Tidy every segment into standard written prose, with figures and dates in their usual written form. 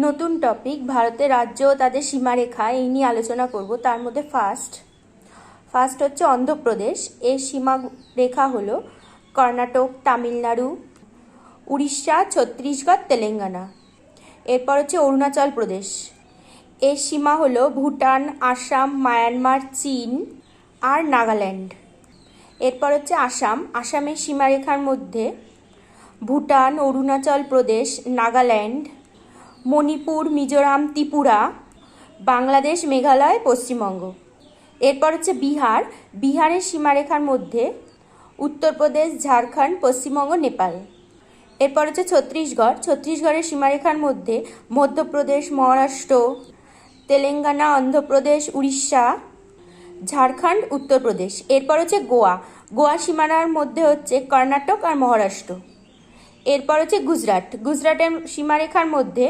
নতুন টপিক ভারতের রাজ্য ও তাদের সীমারেখা এই নিয়ে আলোচনা করব। তার মধ্যে ফার্স্ট হচ্ছে অন্ধ্রপ্রদেশ। এর সীমারেখা হলো কর্ণাটক, তামিলনাড়ু, উড়িষ্যা, ছত্তিশগড়, তেলেঙ্গানা। এরপর হচ্ছে অরুণাচল প্রদেশ। এর সীমা হলো ভুটান, আসাম, মায়ানমার, চীন আর নাগাল্যান্ড। এরপর হচ্ছে আসামের সীমারেখার মধ্যে ভুটান, অরুণাচল প্রদেশ, নাগাল্যান্ড, মণিপুর, মিজোরাম, ত্রিপুরা, বাংলাদেশ, মেঘালয়, পশ্চিমবঙ্গ। এরপর হচ্ছে বিহারের সীমারেখার মধ্যে উত্তরপ্রদেশ, ঝাড়খণ্ড, পশ্চিমবঙ্গ, নেপাল। এরপর হচ্ছে ছত্তিশগড়ের সীমারেখার মধ্যে মধ্যপ্রদেশ, মহারাষ্ট্র, তেলেঙ্গানা, অন্ধ্রপ্রদেশ, উড়িষ্যা, ঝাড়খণ্ড, উত্তরপ্রদেশ। এরপর হচ্ছে গোয়া সীমানার মধ্যে হচ্ছে কর্ণাটক আর মহারাষ্ট্র। এরপর হচ্ছে গুজরাটের সীমারেখার মধ্যে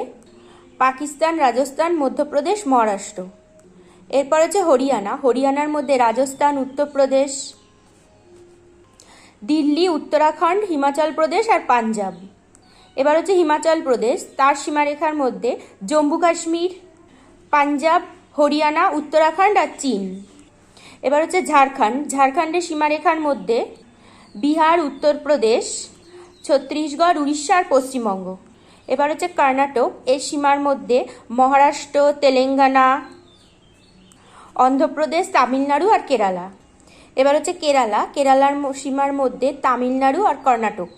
পাকিস্তান, রাজস্থান, মধ্যপ্রদেশ, মহারাষ্ট্র। এরপর হচ্ছে হরিয়ানার মধ্যে রাজস্থান, উত্তরপ্রদেশ, দিল্লি, উত্তরাখণ্ড, হিমাচল প্রদেশ আর পাঞ্জাব। এবার হচ্ছে হিমাচল প্রদেশ, তার সীমারেখার মধ্যে জম্মু কাশ্মীর, পাঞ্জাব, হরিয়ানা, উত্তরাখণ্ড আর চীন। এবার হচ্ছে ঝাড়খণ্ডের সীমারেখার মধ্যে বিহার, উত্তরপ্রদেশ, ছত্তিশগড়, উড়িষ্যা আর পশ্চিমবঙ্গ। এবার হচ্ছে কর্ণাটক। এর সীমার মধ্যে মহারাষ্ট্র, তেলেঙ্গানা, অন্ধ্রপ্রদেশ, তামিলনাড়ু আর কেরালা। এবার হচ্ছে কেরালার সীমার মধ্যে তামিলনাড়ু আর কর্ণাটক।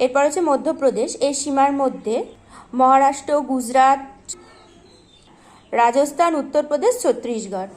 এরপর হচ্ছে মধ্যপ্রদেশ। এর সীমার মধ্যে মহারাষ্ট্র, গুজরাট, রাজস্থান, উত্তরপ্রদেশ, ছত্তিশগড়।